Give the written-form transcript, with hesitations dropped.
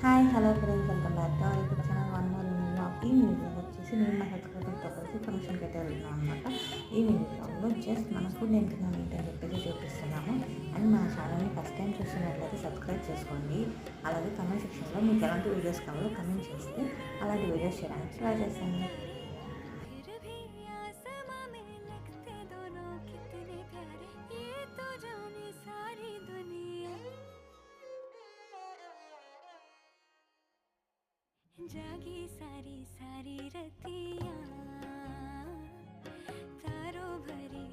Hi hello friends, welcome back to our YouTube channel one more evening blog. Evening blog వచ్చేసి నేను మా సబ్స్క్రైబర్తో కలిసి ఫంక్షన్కి అయితే వెళ్తున్నాను అనమాట. ఈవినింగ్ బ్లాగ్లో జస్ట్ మన ఫుడ్ ఎంత ఏంటని చెప్పేసి చూపిస్తున్నాము. అండ్ మన ఛానల్ని ఫస్ట్ టైం చూస్తున్నట్లయితే సబ్స్క్రైబ్ చేసుకోండి. అలాగే కమెంట్ సెక్షన్లో మీకు ఎలాంటి వీడియోస్ కావాలో కమెంట్ చేస్తే అలాంటి వీడియోస్ చేయడానికి ట్రై చేస్తాను. जागी सारी सारी रतियाँ तारों भरी